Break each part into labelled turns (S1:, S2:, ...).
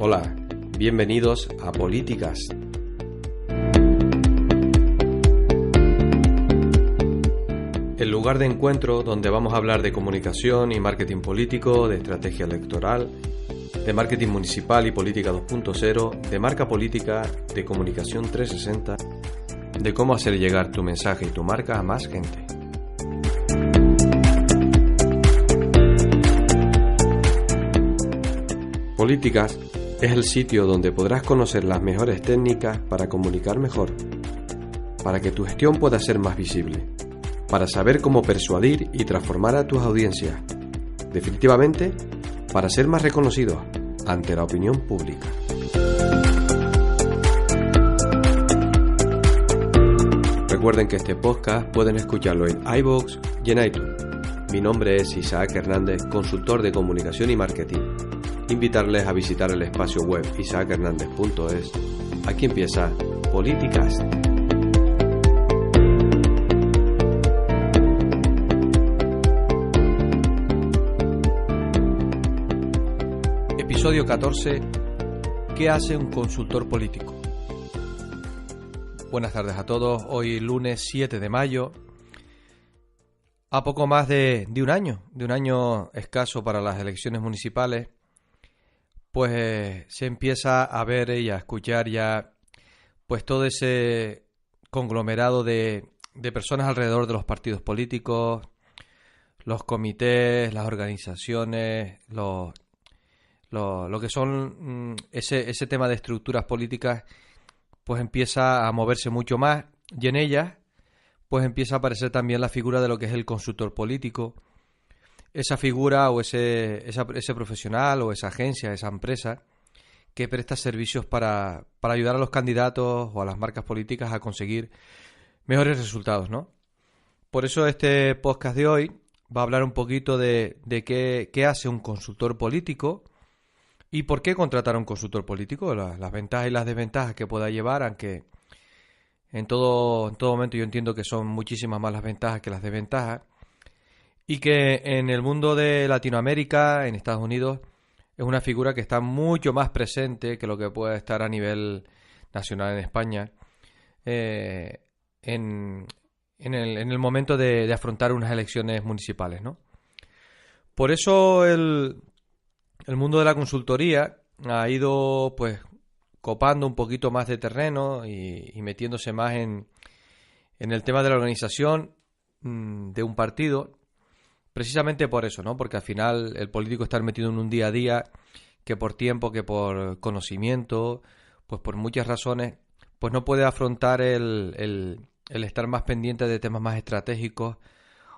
S1: Hola, bienvenidos a Políticas. El lugar de encuentro donde vamos a hablar de comunicación y marketing político, de estrategia electoral, de marketing municipal y política 2.0, de marca política, de comunicación 360, de cómo hacer llegar tu mensaje y tu marca a más gente. Políticas es el sitio donde podrás conocer las mejores técnicas para comunicar mejor, para que tu gestión pueda ser más visible, para saber cómo persuadir y transformar a tus audiencias, definitivamente para ser más reconocidos ante la opinión pública. Recuerden que este podcast pueden escucharlo en iVoox y en iTunes. Mi nombre es Isaac Hernández, consultor de comunicación y marketing. Invitarles a visitar el espacio web isaachernández.es. Aquí empieza Políticas. Episodio 14. ¿Qué hace un consultor político? Buenas tardes a todos. Hoy lunes 7 de mayo. A poco más de un año escaso para las elecciones municipales, pues se empieza a ver y a escuchar ya pues todo ese conglomerado de personas alrededor de los partidos políticos, los comités, las organizaciones, lo que son ese tema de estructuras políticas, pues empieza a moverse mucho más, y en ellas pues empieza a aparecer también la figura de lo que es el consultor político. Esa figura o ese profesional o esa agencia, esa empresa que presta servicios para ayudar a los candidatos o a las marcas políticas a conseguir mejores resultados, ¿no? Por eso este podcast de hoy va a hablar un poquito de qué hace un consultor político y por qué contratar a un consultor político, las ventajas y las desventajas que pueda llevar, aunque en todo momento yo entiendo que son muchísimas más las ventajas que las desventajas. Y que en el mundo de Latinoamérica, en Estados Unidos, es una figura que está mucho más presente que lo que puede estar a nivel nacional en España en el momento de afrontar unas elecciones municipales, ¿no? Por eso el mundo de la consultoría ha ido pues copando un poquito más de terreno y metiéndose más en el tema de la organización de un partido. Precisamente por eso, ¿no? Porque al final el político está metido en un día a día que por tiempo, que por conocimiento, pues por muchas razones, pues no puede afrontar el estar más pendiente de temas más estratégicos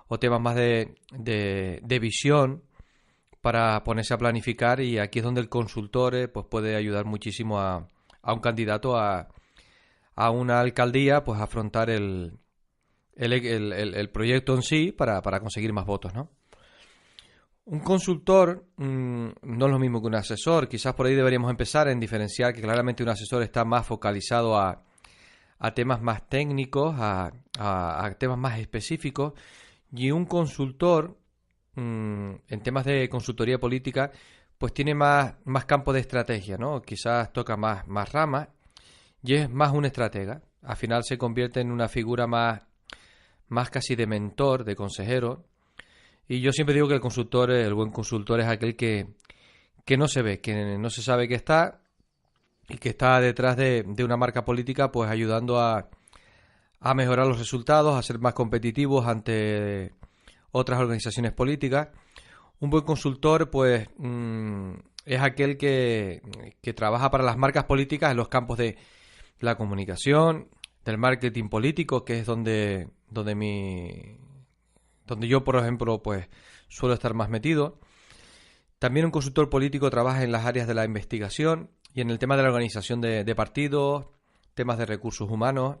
S1: o temas más de visión para ponerse a planificar, y aquí es donde el consultor pues puede ayudar muchísimo a un candidato a una alcaldía, pues a afrontar el proyecto en sí para conseguir más votos, ¿no? Un consultor no es lo mismo que un asesor. Quizás por ahí deberíamos empezar en diferenciar que claramente un asesor está más focalizado a temas más técnicos, a temas más específicos, y un consultor en temas de consultoría política pues tiene más campo de estrategia, ¿no? Quizás toca más ramas y es más un estratega. Al final se convierte en una figura más casi de mentor, de consejero. Y yo siempre digo que el buen consultor es aquel que no se ve, que no se sabe que está y que está detrás de una marca política, pues ayudando a mejorar los resultados, a ser más competitivos ante otras organizaciones políticas. Un buen consultor, pues, es aquel que trabaja para las marcas políticas en los campos de la comunicación, del marketing político, que es donde yo, por ejemplo, pues suelo estar más metido. También un consultor político trabaja en las áreas de la investigación y en el tema de la organización de partidos, temas de recursos humanos.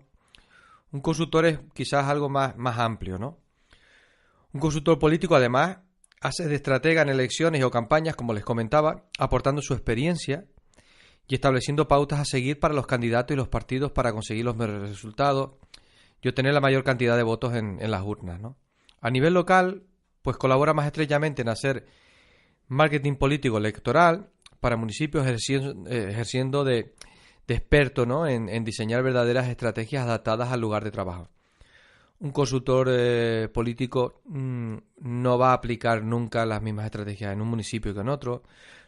S1: Un consultor es quizás algo más amplio, ¿no? Un consultor político, además, hace de estratega en elecciones o campañas, como les comentaba, aportando su experiencia y estableciendo pautas a seguir para los candidatos y los partidos para conseguir los mejores resultados y obtener la mayor cantidad de votos en las urnas, ¿no? A nivel local, pues colabora más estrechamente en hacer marketing político electoral, para municipios ejerciendo de experto, ¿no? en diseñar verdaderas estrategias adaptadas al lugar de trabajo. Un consultor político no va a aplicar nunca las mismas estrategias en un municipio que en otro,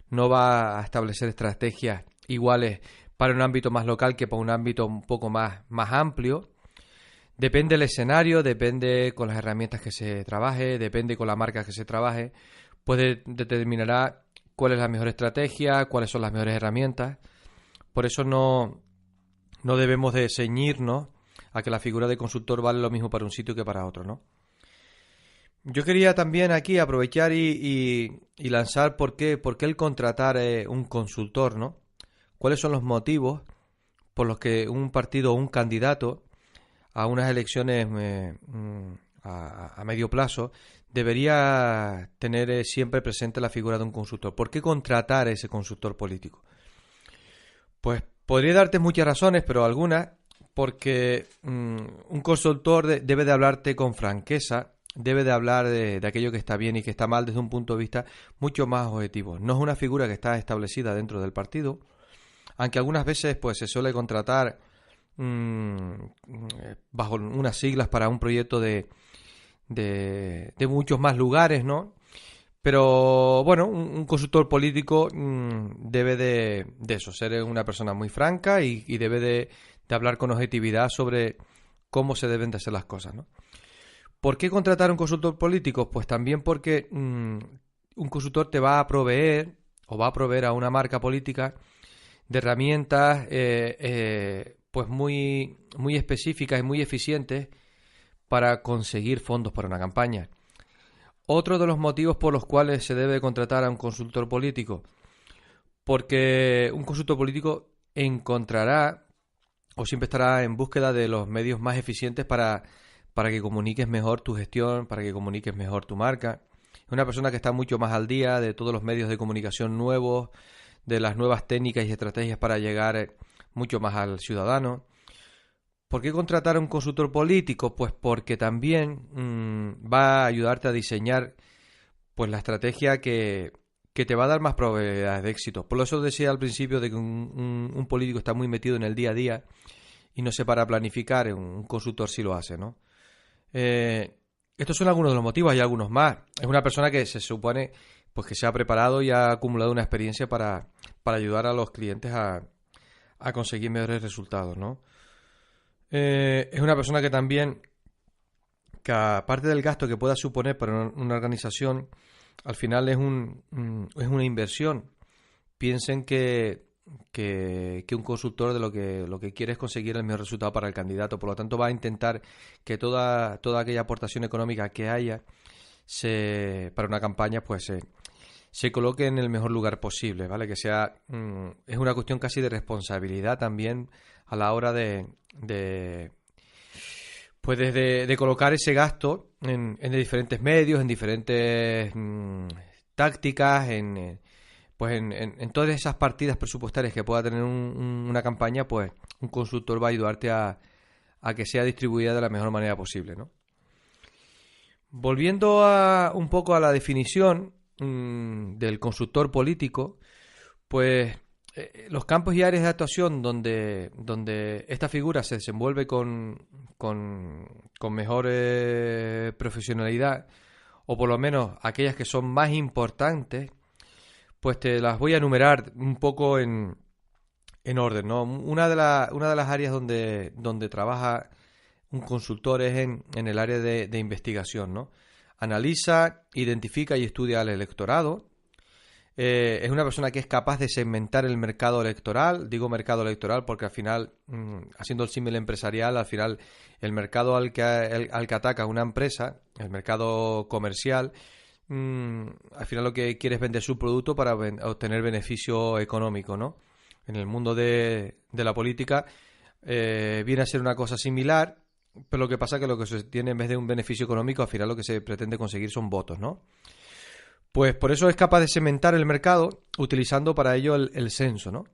S1: no va a establecer estrategias iguales para un ámbito más local que para un ámbito un poco más amplio. Depende del escenario, depende con las herramientas que se trabaje, depende con la marca que se trabaje, pues determinará cuál es la mejor estrategia, cuáles son las mejores herramientas. Por eso no debemos de ceñirnos a que la figura de consultor vale lo mismo para un sitio que para otro, ¿no? Yo quería también aquí aprovechar y lanzar por qué el contratar un consultor, ¿no? ¿Cuáles son los motivos por los que un partido o un candidato a unas elecciones a medio plazo debería tener siempre presente la figura de un consultor? ¿Por qué contratar a ese consultor político? Pues podría darte muchas razones, pero algunas, porque un consultor debe de hablarte con franqueza, debe de hablar de aquello que está bien y que está mal desde un punto de vista mucho más objetivo. No es una figura que está establecida dentro del partido, aunque algunas veces pues se suele contratar bajo unas siglas para un proyecto de muchos más lugares, ¿no? Pero bueno, un consultor político debe de eso, ser una persona muy franca y debe de hablar con objetividad sobre cómo se deben de hacer las cosas, ¿no? ¿Por qué contratar un consultor político? Pues también porque un consultor te va a proveer o va a proveer a una marca política de herramientas pues muy específicas y muy eficientes para conseguir fondos para una campaña. Otro de los motivos por los cuales se debe contratar a un consultor político, porque un consultor político encontrará o siempre estará en búsqueda de los medios más eficientes para que comuniques mejor tu gestión, para que comuniques mejor tu marca. Es una persona que está mucho más al día de todos los medios de comunicación nuevos, de las nuevas técnicas y estrategias para llegar mucho más al ciudadano. ¿Por qué contratar a un consultor político? Pues porque también va a ayudarte a diseñar pues la estrategia que te va a dar más probabilidades de éxito. Por eso decía al principio de que un político está muy metido en el día a día y no se para a planificar, un consultor sí lo hace, ¿no? Estos son algunos de los motivos, hay algunos más. Es una persona que se supone pues que se ha preparado y ha acumulado una experiencia para ayudar a los clientes a conseguir mejores resultados, ¿no? Es una persona que también, que aparte del gasto que pueda suponer para una organización, al final es una inversión. Piensen que un consultor de lo que quiere es conseguir el mejor resultado para el candidato. Por lo tanto, va a intentar que toda aquella aportación económica que haya para una campaña pues se coloque en el mejor lugar posible, ¿vale? Que sea es una cuestión casi de responsabilidad también a la hora de colocar ese gasto en diferentes medios, en diferentes tácticas, en todas esas partidas presupuestarias que pueda tener una campaña. Pues un consultor va a ayudarte a que sea distribuida de la mejor manera posible, ¿no? Volviendo un poco a la definición del consultor político, pues los campos y áreas de actuación donde esta figura se desenvuelve con mejor profesionalidad, o por lo menos aquellas que son más importantes, pues te las voy a enumerar un poco en orden, ¿no? Una de las áreas donde trabaja un consultor es en el área de investigación, ¿no? Analiza, identifica y estudia al electorado. Es una persona que es capaz de segmentar el mercado electoral. Digo mercado electoral porque al final, haciendo el símil empresarial, al final el mercado al que ataca una empresa, el mercado comercial, al final lo que quiere es vender su producto para obtener beneficio económico, ¿no? En el mundo de la política viene a ser una cosa similar, pero lo que pasa es que lo que se tiene en vez de un beneficio económico, al final lo que se pretende conseguir son votos, ¿no? Pues por eso es capaz de segmentar el mercado utilizando para ello el censo, ¿no?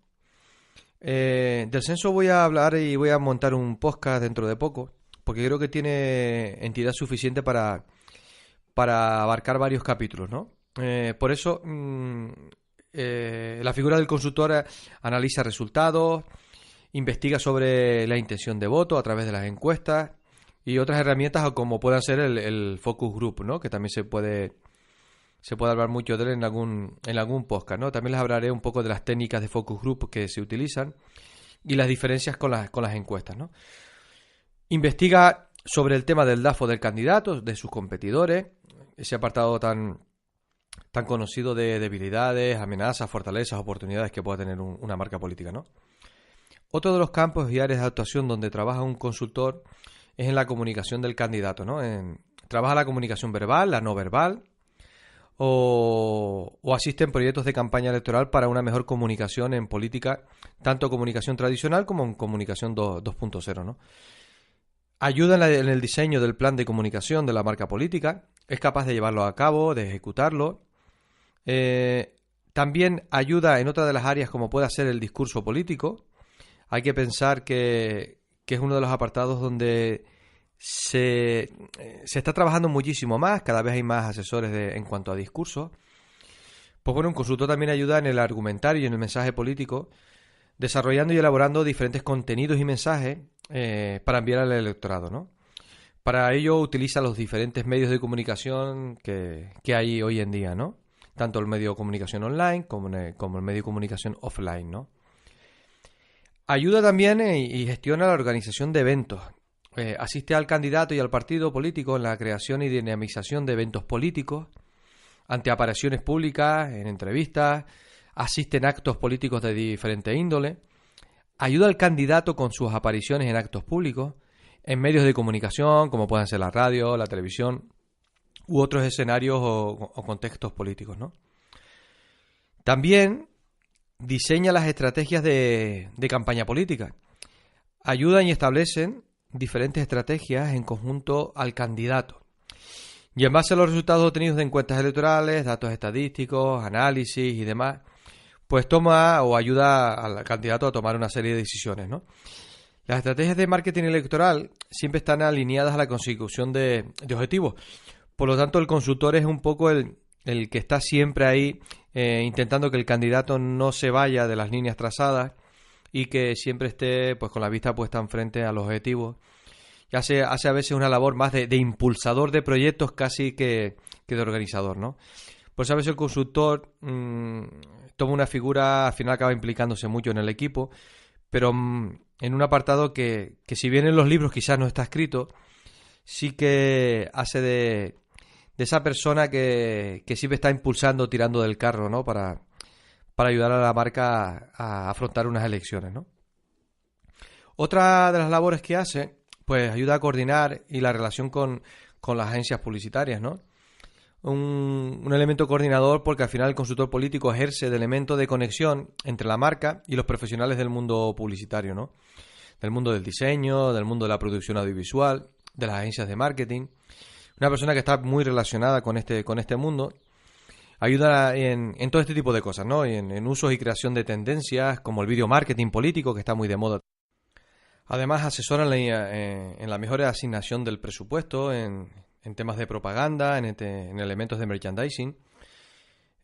S1: Del censo voy a hablar y voy a montar un podcast dentro de poco, porque creo que tiene entidad suficiente para abarcar varios capítulos, ¿no? Por eso la figura del consultor analiza resultados, investiga sobre la intención de voto a través de las encuestas y otras herramientas como puedan ser el focus group, ¿no? Que también se puede hablar mucho de él en algún podcast, ¿no? También les hablaré un poco de las técnicas de focus group que se utilizan y las diferencias con las encuestas, ¿no? Investiga sobre el tema del DAFO del candidato, de sus competidores, ese apartado tan conocido de debilidades, amenazas, fortalezas, oportunidades que pueda tener una marca política, ¿no? Otro de los campos y áreas de actuación donde trabaja un consultor es en la comunicación del candidato, ¿no? Trabaja la comunicación verbal, la no verbal, o asiste en proyectos de campaña electoral para una mejor comunicación en política, tanto comunicación tradicional como en comunicación 2.0, ¿no? Ayuda en el diseño del plan de comunicación de la marca política, es capaz de llevarlo a cabo, de ejecutarlo. También ayuda en otra de las áreas como puede ser el discurso político. Hay que pensar que es uno de los apartados donde se está trabajando muchísimo más, cada vez hay más asesores en cuanto a discurso. Pues bueno, un consultor también ayuda en el argumentario y en el mensaje político, desarrollando y elaborando diferentes contenidos y mensajes para enviar al electorado, ¿no? Para ello utiliza los diferentes medios de comunicación que hay hoy en día, ¿no? Tanto el medio de comunicación online como el medio de comunicación offline, ¿no? Ayuda también y gestiona la organización de eventos. Asiste al candidato y al partido político en la creación y dinamización de eventos políticos, ante apariciones públicas, en entrevistas, asiste en actos políticos de diferente índole, ayuda al candidato con sus apariciones en actos públicos, en medios de comunicación, como pueden ser la radio, la televisión, u otros escenarios o contextos políticos, ¿no? También diseña las estrategias de campaña política. Ayudan y establecen diferentes estrategias en conjunto al candidato. Y en base a los resultados obtenidos de encuestas electorales, datos estadísticos, análisis y demás, pues toma o ayuda al candidato a tomar una serie de decisiones, ¿no? Las estrategias de marketing electoral siempre están alineadas a la consecución de objetivos. Por lo tanto, el consultor es un poco el que está siempre ahí intentando que el candidato no se vaya de las líneas trazadas y que siempre esté pues con la vista puesta enfrente a los objetivos. Y hace a veces una labor más de impulsador de proyectos casi que de organizador, ¿no? Por eso a veces el consultor toma una figura, al final acaba implicándose mucho en el equipo, pero en un apartado que si bien en los libros quizás no está escrito, sí que hace de esa persona que siempre está impulsando, tirando del carro, ¿no? Para ayudar a la marca a afrontar unas elecciones, ¿no? Otra de las labores que hace, pues ayuda a coordinar y la relación con las agencias publicitarias, ¿no? Un elemento coordinador porque al final el consultor político ejerce de elemento de conexión entre la marca y los profesionales del mundo publicitario, ¿no? Del mundo del diseño, del mundo de la producción audiovisual, de las agencias de marketing. Una persona que está muy relacionada con este mundo. Ayuda en todo este tipo de cosas, ¿no? En usos y creación de tendencias como el video marketing político, que está muy de moda. Además, asesora en la mejor asignación del presupuesto, en temas de propaganda, en elementos de merchandising.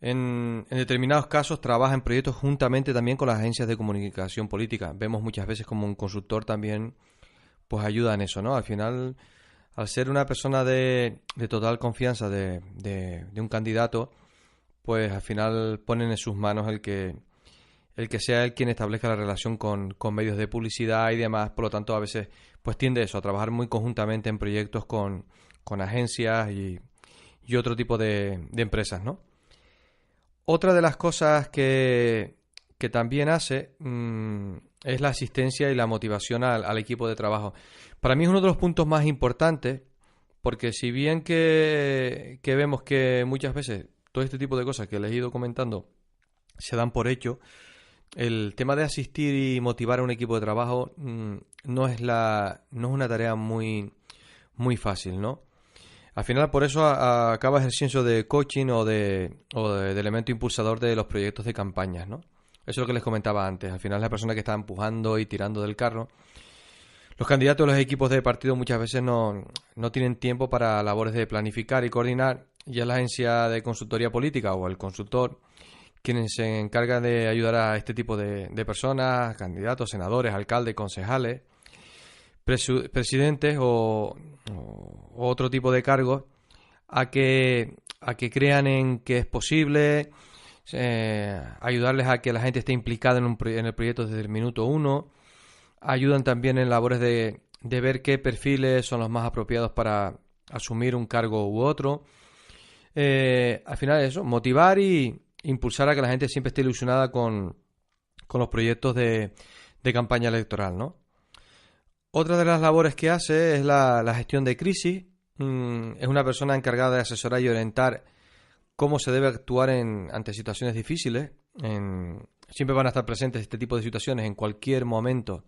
S1: En determinados casos trabaja en proyectos juntamente también con las agencias de comunicación política. Vemos muchas veces como un consultor también pues ayuda en eso, ¿no? Al final, al ser una persona de total confianza de un candidato, pues al final ponen en sus manos el que sea él quien establezca la relación con medios de publicidad y demás. Por lo tanto, a veces pues tiende eso, a trabajar muy conjuntamente en proyectos con agencias y otro tipo de empresas, ¿no? Otra de las cosas que también hace es la asistencia y la motivación al equipo de trabajo. Para mí es uno de los puntos más importantes, porque si bien que vemos que muchas veces todo este tipo de cosas que les he ido comentando se dan por hecho, el tema de asistir y motivar a un equipo de trabajo no es una tarea muy, muy fácil, ¿no? Al final, por eso acaba ejerciendo de coaching o de elemento impulsador de los proyectos de campañas, ¿no? Eso es lo que les comentaba antes. Al final, la persona que está empujando y tirando del carro. Los candidatos de los equipos de partido muchas veces no tienen tiempo para labores de planificar y coordinar. Y es la agencia de consultoría política o el consultor quienes se encargan de ayudar a este tipo de personas, candidatos, senadores, alcaldes, concejales, presidentes o otro tipo de cargos, a que crean en que es posible, ayudarles a que la gente esté implicada en el proyecto desde el minuto uno. Ayudan también en labores de ver qué perfiles son los más apropiados para asumir un cargo u otro. Al final eso, motivar y impulsar a que la gente siempre esté ilusionada con los proyectos de campaña electoral, ¿no? Otra de las labores que hace es la gestión de crisis. Es una persona encargada de asesorar y orientar cómo se debe actuar ante situaciones difíciles. Siempre van a estar presentes este tipo de situaciones en cualquier momento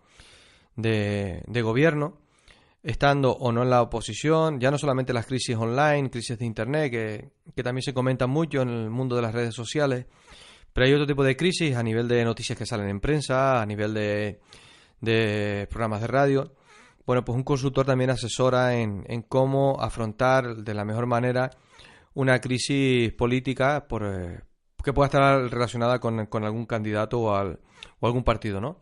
S1: de gobierno, estando o no en la oposición. Ya no solamente las crisis online, crisis de internet, que también se comentan mucho en el mundo de las redes sociales, pero hay otro tipo de crisis a nivel de noticias que salen en prensa, a nivel de programas de radio. Bueno, pues un consultor también asesora en cómo afrontar de la mejor manera una crisis política que pueda estar relacionada con algún candidato o algún partido, ¿no?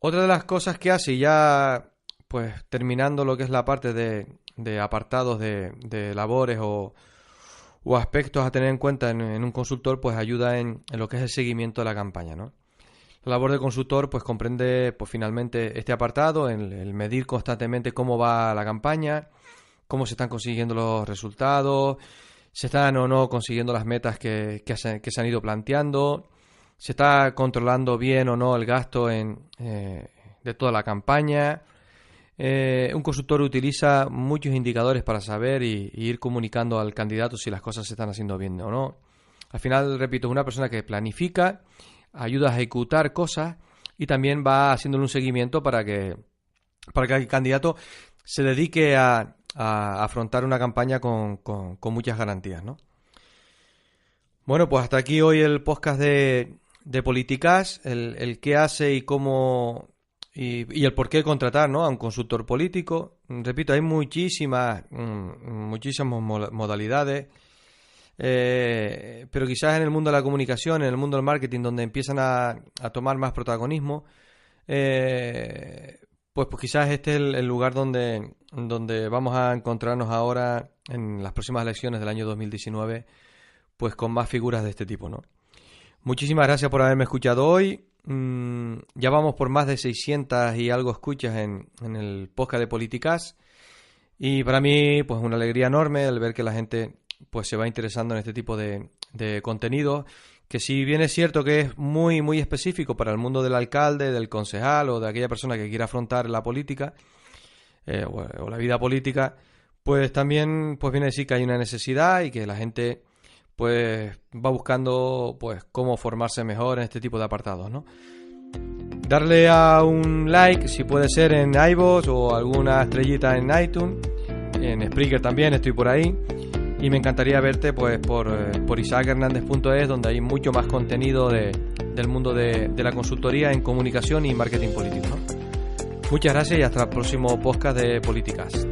S1: Otra de las cosas que hace, ya pues terminando lo que es la parte de apartados de labores o aspectos a tener en cuenta en un consultor, pues ayuda en lo que es el seguimiento de la campaña, ¿no? La labor de consultor pues comprende pues finalmente este apartado, el medir constantemente cómo va la campaña, cómo se están consiguiendo los resultados, se están o no consiguiendo las metas que se han ido planteando, se está controlando bien o no el gasto de toda la campaña. Un consultor utiliza muchos indicadores para saber y ir comunicando al candidato si las cosas se están haciendo bien o no. Al final, repito, es una persona que planifica, ayuda a ejecutar cosas y también va haciéndole un seguimiento para que el candidato se dedique a afrontar una campaña con muchas garantías, ¿no? Bueno, pues hasta aquí hoy el podcast de Politicas, el qué hace y cómo y el por qué contratar, ¿no?, a un consultor político. Repito, hay muchísimas modalidades. Pero quizás en el mundo de la comunicación, en el mundo del marketing, donde empiezan a tomar más protagonismo, pues quizás este es el lugar donde vamos a encontrarnos ahora en las próximas elecciones del año 2019, pues con más figuras de este tipo, ¿no? Muchísimas gracias por haberme escuchado hoy. Ya vamos por más de 600 y algo escuchas en el podcast de Politicas, y para mí pues una alegría enorme el ver que la gente pues se va interesando en este tipo de contenido, que si bien es cierto que es muy muy específico para el mundo del alcalde, del concejal o de aquella persona que quiera afrontar la política o la vida política, pues también pues viene a decir que hay una necesidad y que la gente pues va buscando pues cómo formarse mejor en este tipo de apartados, ¿no? Darle a un like si puede ser en iVoox o alguna estrellita en iTunes, en Spreaker también estoy por ahí. Y me encantaría verte pues por isaachernández.es, donde hay mucho más contenido del mundo de la consultoría en comunicación y marketing político, ¿no? Muchas gracias y hasta el próximo podcast de Politicas.